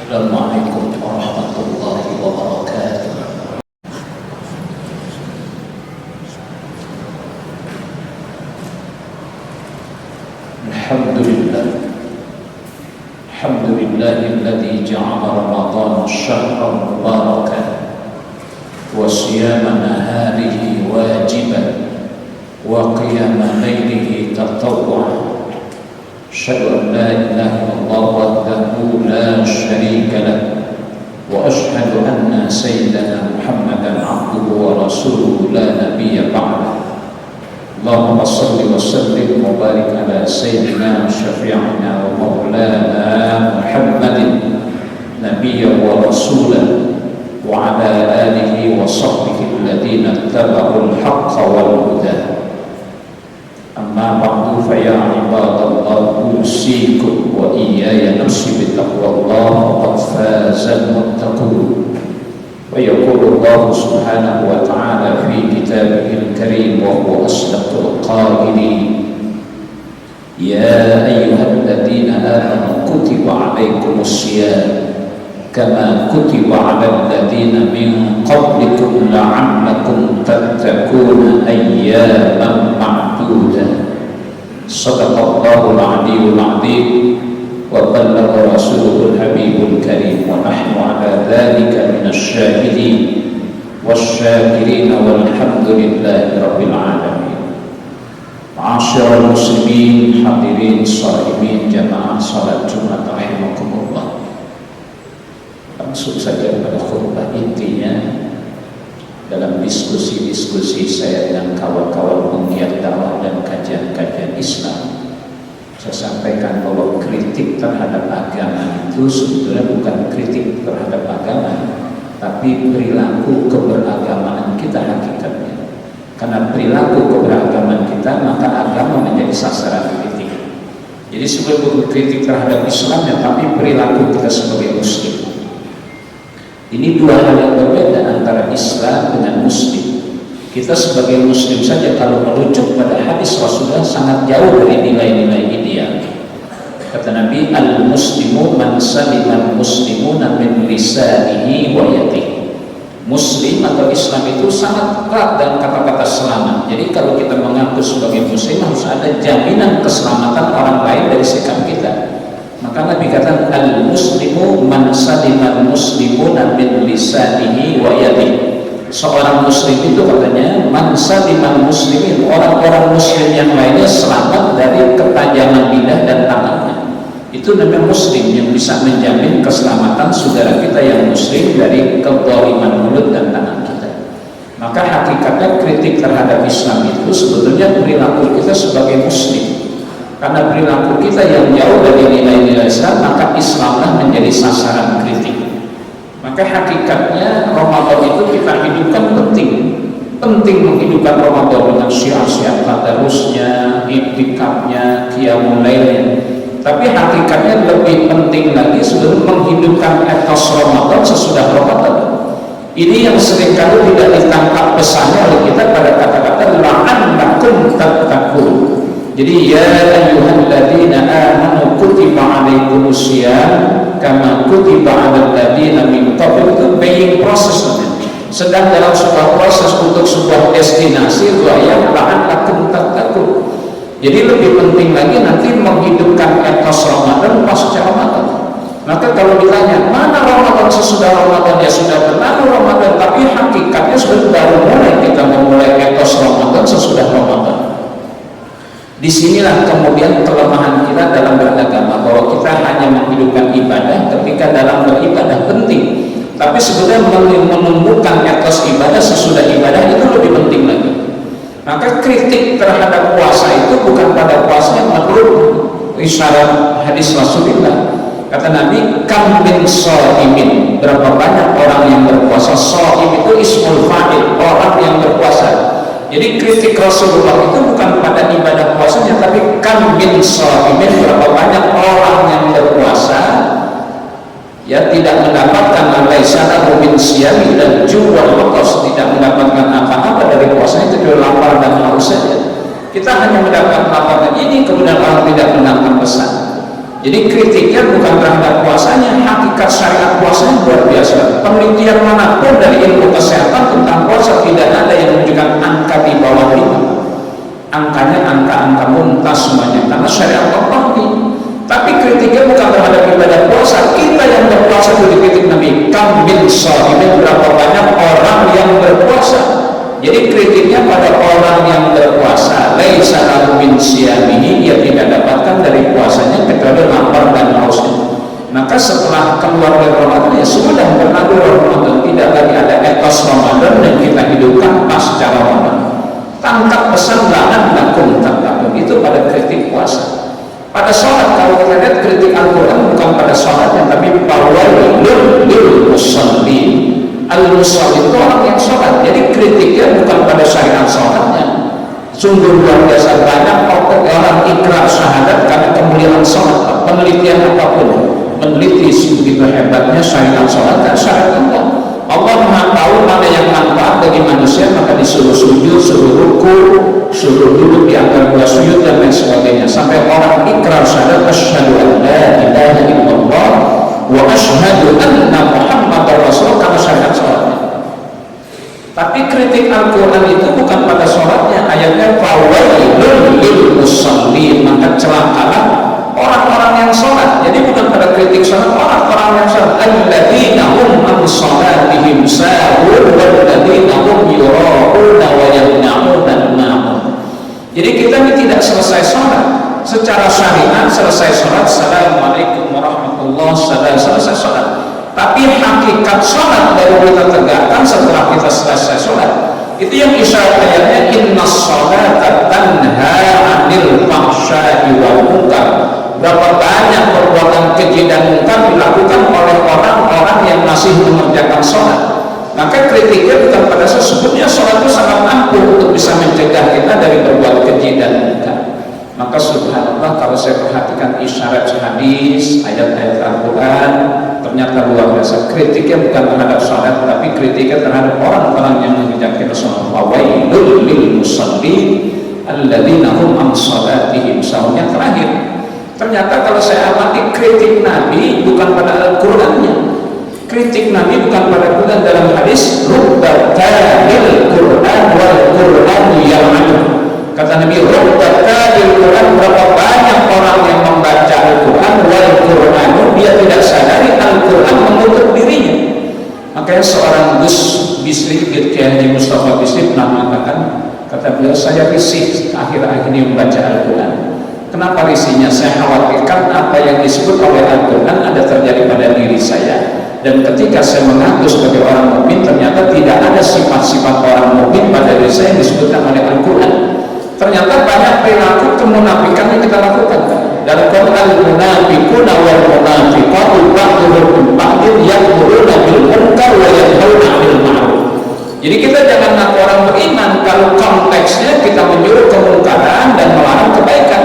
Assalamualaikum warahmatullahi wabarakatuh. Alhamdulillah. Alhamdulillahilladzi ja'ala Ramadan syahran mubarakan wa siyama naharihi wajiban wa qiyama lailihi tatawwu'an. Asyhadu an la ilaha illallah wahdahu la syarika lah wa asyhadu anna sayyidana Muhammadan abduhu wa rasuluhu la nabiyya ba'dah. Allahumma salli wa sallim wa barik ala sayyidina syafi'ina wa maulana Muhammadin nabiyya wa rasulah wa ala alihi wa sahbihi alladhina ittaba'ul haqqa wal huda. Amma ba'du fa ya ibadallah usikum wa iyaya nafsi bittaqwallah faqad fazal muttaqun. Wa yaqulu Allah subhanahu wa ta'ala fi kitabihil karim wa huwa asdaqul qa'ilin. Ya ayyuhalladzina amanu kutiba 'alaikumus shiyam kama kutiba 'alal ladzina min qablikum la'allakum tattaquna ayyaman ma'dudah. Shadaqallahul 'aliyyul 'azim wa ballagha rasuluhul habibul karim wa nahnu 'ala dzalika minasy syahidin wasyakirin walhamdulillahi rabbil alamin. Ma'asyiral muslimin hadirin shaimin jamaah salat Jumat rahimakumullah. Langsung saja pada khutbah intinya. Dalam diskusi-diskusi saya dengan kawan-kawan penggiat dakwah dan kajian-kajian Islam, saya sampaikan bahwa kritik terhadap agama itu sebetulnya bukan kritik terhadap agama, tapi perilaku keberagamaan kita hakikatnya. Karena perilaku keberagamaan kita, maka agama menjadi sasaran kritik. Jadi sebelum kritik terhadap Islam ya, tapi perilaku kita sebagai Muslim. Ini dua hal yang berbeda antara Islam dengan Muslim. Kita sebagai Muslim saja kalau merujuk pada hadis Rasulullah sangat jauh dari nilai-nilai ideal. Kata Nabi, al-muslimu man salimal muslimuna min lisanihi wa yadihi. Muslim atau Islam itu sangat erat dalam kata-kata selamat. Jadi kalau kita mengaku sebagai Muslim harus ada jaminan keselamatan orang lain dari sikap kita. Maka Nabi kata al-muslimu man salimal muslimuna min lisanihi wa yadihi. Seorang muslim itu katanya man salimal muslimin, orang-orang muslim yang lainnya selamat dari ketajaman lidah dan tangannya. Itu namanya muslim yang bisa menjamin keselamatan saudara kita yang muslim dari kezaliman mulut dan tangan kita. Maka hakikatnya kritik terhadap Islam itu sebetulnya perilaku kita sebagai muslim. Karena perilaku kita yang jauh dari nilai-nilai Islam, maka Islamlah menjadi sasaran kritik. Maka hakikatnya Ramadan itu kita hidupkan penting menghidupkan Ramadan dengan syiar-syiar tadarusnya, iktikafnya, qiyamul lailnya. Tapi hakikatnya lebih penting lagi sebelum menghidupkan etos Ramadan sesudah Ramadan. Ini yang seringkali tidak ditangkap pesannya oleh kita pada kata-kata la'allakum tattaqun. Jadi ya ayyuhalladzina amanu kutiba 'alaikumus shiyam kama kutiba 'alal ladzina min qablikum. Itu being process namanya. Sedang dalam sebuah proses untuk sebuah destinasi yang la'allakum tattaqun. Jadi lebih penting lagi nanti menghidupkan etos Ramadan pasca Ramadan. Maka kalau ditanya mana Ramadan sesudah Ramadan, ya sudah berlalu Ramadan, tapi hakikatnya sudah baru mulai kita memulai etos Ramadan sesudah Ramadan. Disinilah kemudian kelemahan kita dalam beragama, bahwa kita hanya menghidupkan ibadah ketika dalam beribadah penting, tapi sebenarnya menumbuhkan etos ibadah sesudah ibadah itu lebih penting lagi. Maka kritik terhadap puasa itu bukan pada puasa yang menurut isyarat hadis Rasulullah. Kata Nabi, kam min shaimin, berapa banyak orang yang berpuasa. Shaim itu ismul fa'il, orang yang berpuasa. Jadi kritik Rasulullah itu bukan pada ibadah puasanya, tapi kam min shaimin, berapa banyak orang yang berpuasa ya tidak mendapatkan alaisana min siyami dan juwal watos, tidak mendapatkan apa-apa dari puasanya, itu lapar dan haus saja. Kita hanya mendapatkan lapar dan ini, kemudian orang tidak menangkap pesan. Jadi kritiknya bukan terhadap puasanya, hakikat syariat puasanya luar biasa. Penelitian manapun dari ilmu kesehatan tentang puasa tidak ada yang menunjukkan angka di bawah 5. Angkanya angka-angka muntas semuanya, karena syariat Allah ini. Tapi kritiknya bukan terhadap ibadah puasa. Kita yang berpuasa itu dikritik Nabi. Kambil sha'imin, berapa banyak orang yang berpuasa. Jadi kritiknya pada orang yang berpuasa, laisa lahu min siyamihi, dia tidak dapatkan dari puasanya kecuali lapar dan hausnya. Maka setelah keluar dari Ramadan, ya sudah berlalu Ramadan, tidak lagi ada etos Ramadan dan kita hidupkan pasca Ramadan. Tangkap pesan lanan lakum tangkapun, itu pada kritik puasa. Pada sholat, kalau kita lihat kritik Al-Quran bukan pada sholatnya, tapi fawailun lil musallin. Al-musalli itu orang yang sholat. Jadi kritiknya bukan pada syariat sholatnya. Sungguh luar biasa banyak orang ikrar syahadat karena kemuliaan sholat. Penelitian apapun meneliti begitu hebatnya syariat sholat dan syariat Allah. Allah Maha tahu mana yang manfaat bagi manusia, maka disuruh sujud, suruh ruku, suruh duduk di antara dua sujud dan lain sebagainya. Sampai orang ikrar syahadat, asyhadu an la ilaha illallah wa asyhadu anna Muhammadar Rasul, karena syariat sholatnya. Tapi kritik Al-Quran itu bukan pada sholatnya. Ayatnya fawailun lil musallin, maka celakalah orang-orang yang sholat. Jadi bukan pada kritik sholat, orang-orang yang sholat. Alladzina hum an sholatihim sahun walladzina hum yura'una wa yamna'una al-ma'un. Jadi kita ini tidak selesai sholat secara syariat, selesai sholat assalamualaikum warahmatullahi wabarakatuh, selesai sholat. Tapi hakikat sholat baru kita tegakkan setelah kita selesai sholat. Itu yang isyarat ayatnya, inna sholata tanha 'anil fahsya'i wal munkar. Berapa banyak perbuatan keji dan munkar dilakukan oleh orang-orang yang masih mengerjakan sholat. Maka kritiknya bukan pada sesungguhnya sholat itu sangat ampuh untuk bisa mencegah kita dari berbuat keji dan munkar. Maka subhanallah, kalau saya perhatikan isyarat hadis, ayat-ayat Al-Quran, ternyata luar biasa. Kritiknya bukan terhadap sholat, tapi kritiknya terhadap orang-orang yang mengerjakan sholat. Wawailul lil musallin alladzina hum an sholatihim sahun. Yang terakhir, ternyata kalau saya amati kritik Nabi bukan pada Al-Qurannya. Kritik Nabi bukan pada Quran. Dalam hadis, rubbatalil Quran wal Quran ya'lamu. Kata Nabi, rubbatalil Quran, berapa banyak orang yang membaca Al-Quran wal Quran, dia tidak sadari Al-Quran menutup dirinya. Makanya seorang Gus Bisri, Kiai Haji Mustafa Bisri pernah mengatakan, kata beliau, saya risih akhir-akhir ini membaca Al-Quran. Kenapa risihnya? Saya khawatirkan apa yang disebut oleh Al-Quran ada terjadi pada diri saya. Dan ketika saya mengaku sebagai orang mukmin, ternyata tidak ada sifat-sifat orang mukmin pada diri saya yang disebutkan oleh Al-Quran. Ternyata banyak perilaku kemunafikan yang kita lakukan. Dalam Quran, al-munafiquna wal munafiqatu ba'dhum min ba'din ya'muruna bil munkar wa yanhauna 'anil ma'ruf. Jadi kita jangan ngaku orang beriman kalau konteksnya kita menyuruh kemungkaran dan melarang kebaikan.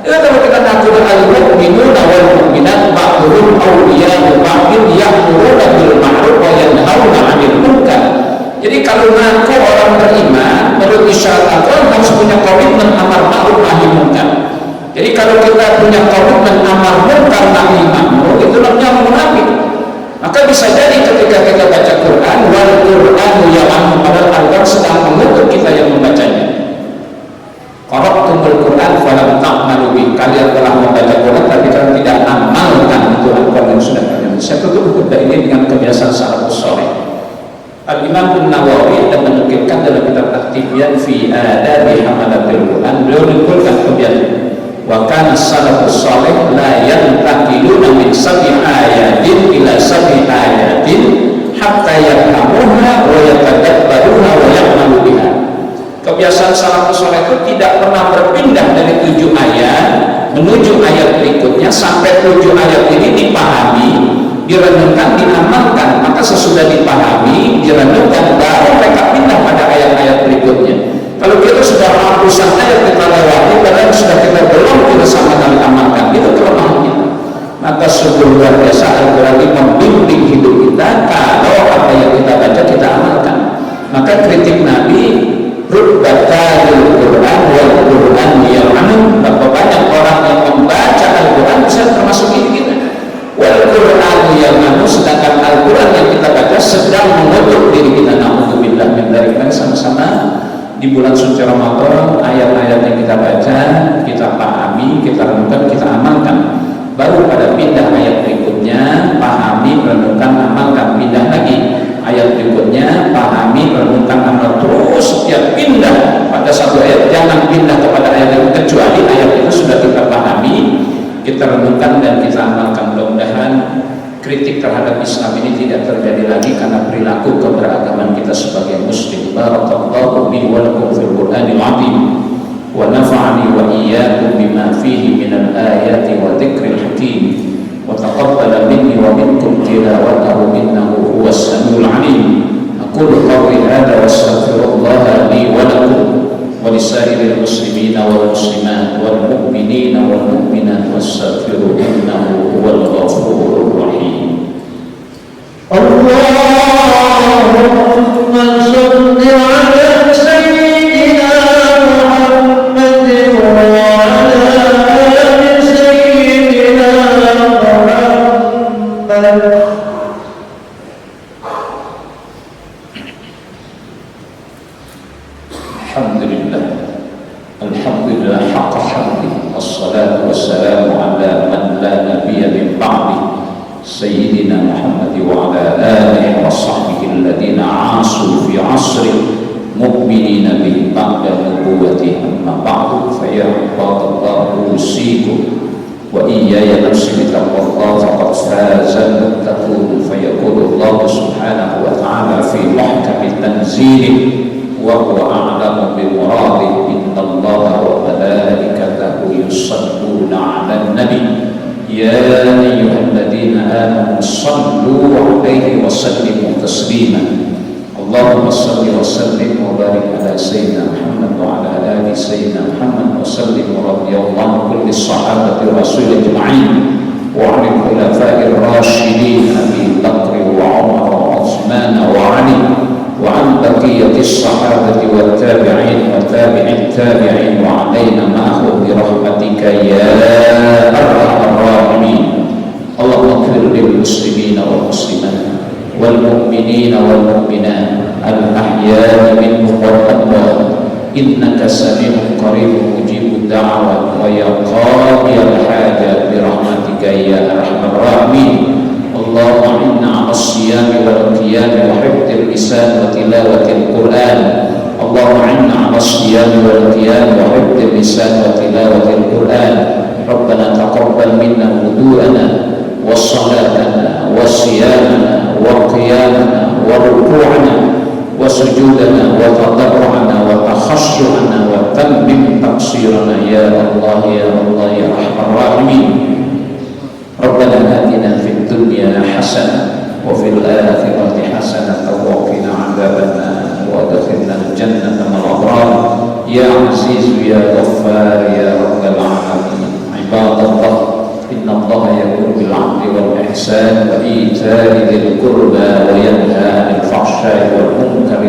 Kalau kita ngaku al-mu'minuna wal mu'minat ba'dhum awliya'u ba'din ya'muruna bil ma'ruf wa yanhauna 'anil munkar. Jadi kalau ngaku orang beriman, menurut isyarat Al-Quran harus punya komitmen amar ma'ruf nahi munkar. Jadi kalau kita punya komitmen amar munkar nahi ma'ruf, itu namanya munafik. Maka bisa jadi ketika kita baca Quran, wal Qur'anu ya'lamu, padahal Al-Quran sedang mengutuk kita yang membacanya. Qara'tumul Quran falam ta'malu bi, kalian telah membaca Quran tapi kalian tidak amalkan itu Al-Quran yang sudah kalian. Saya tutup khutbah ini dengan kebiasaan salafus saleh. Al-Imam An-Nawawi dan menukilkan dalam kitab At-Tibyan fi Adabi Hamalatil Quran, beliau menukilkan kebiasaan wa kana salafus salih la yantaqiluna min sab'i ayatin ila sab'i ayatin hatta yafhamuha wa yatadabbaruha wa ya'malu biha. Kebiasaan salafus salih itu tidak pernah berpindah dari 7 ayat menuju ayat berikutnya sampai 7 ayat ini dipahami, direnungkan, diamalkan. Maka sesudah dipahami, direnungkan, baru mereka pindah pada ayat-ayat berikutnya. Kalau kita sudah ratusan ayat kita lewati, padahal sudah kita belum kita sama kali amalkan, itu kelemahannya. Maka sungguh luar biasa Al-Quran ini membimbing hidup kita. Kalau apa yang kita baca kita amalkan. Maka kritik Nabi, rubbatalil Quran wal Quran ya'lamu, berapa banyak orang yang membaca Al-Quran bisa termasuk kita baca, kita pahami, kita renungkan, kita amalkan. Baru pada pindah ayat berikutnya, pahami, renungkan, amalkan. Pindah lagi ayat berikutnya, pahami, renungkan, amal. Terus setiap pindah pada satu ayat, jangan pindah kepada ayat itu kecuali ayat itu sudah kita pahami, kita renungkan dan kita amalkan. Mudah-mudahan kritik terhadap Islam ini tidak terjadi lagi karena perilaku keberagaman kita sebagai muslim. Barakallahu bi wa lakum fil Qur'anil azim wa nafa'ani wa iyyakum bima fihi minal ayati wa dzikril hakim wa taqabbala minni wa minkum tilawatahu innahu huwas samiul alim. Aqulu qawli hadza wa astaghfirullaha li wa lakum wa lisairil muslimina wal muslimat wal mu'minina wal mu'minat wastaghfiru innahu huwal ghafurur rahim. Allahumma shalli ala sayyidina Muhammadin wa ala ali sayyidina Muhammad. Alhamdulillah haqqa hamdi, assalatu wassalamu ala man la nabiyya min ba'di, sayyidina Muhammad wa ala alihi wa sahbihi alladhina asu fi asri mu'minina bi ba'da nubuwwati. Amma ba'du, fa ya ibadallah usikum wa iyaya nafsi bi taqwallah faqad faza al-muttaqun. Fa yaqulu Allah subhanahu wa ta'ala fi muhkami tanzilih wa huwa a'lamu bi muradih. Inna Allaha wa malaikatahu yusalluna 'alan nabi ya ayyuhalladzina amanu sallu 'alaihi wa sallimu taslima. Allahumma salli wa sallim wa barik ala sayyidina Muhammad wa ala ali sayyidina Muhammad wa sallim wa radiyallahu an kulli sahabati rasul ajma'in wa 'ala khulafa'ir rasyidin Abi Bakr wa Umar wa Utsman wa Ali وعن بقية الصحابة والتابعين وتابع التابعين وعلينا معهم برحمتك يا أرحم الراحمين. اللهم اغفر للمسلمين والمسلمات والمؤمنين والمؤمنات الأحياء منهم والأموات إنك سميع قريب مجيب الدعوات ويا قاضي الحاجات برحمتك يا أرحم الراحمين. اللهم إنا على الصيام والقيام وحفظ اللسان وتلاوة القرآن. اللهم إنا على الصيام والقيام وحفظ اللسان وتلاوة القرآن. ربنا تقبل منا وضوءنا وصلاتنا وصيامنا وقيامنا وركوعنا وسجودنا وتضرعنا وتخشعنا وتمم تقصيرنا يا الله يا الله يا أرحم الراحمين. ربنا آتنا في الدنيا حسنة وفي الآخرة حسنة وقنا عذاب النار وادخلنا الجنة مع الأبرار يا عزيز يا غفار يا رب العالمين. عباد الله إن الله يأمر بالعدل والإحسان وإيتاء ذي القربى وينهى عن الفحشاء والمنكر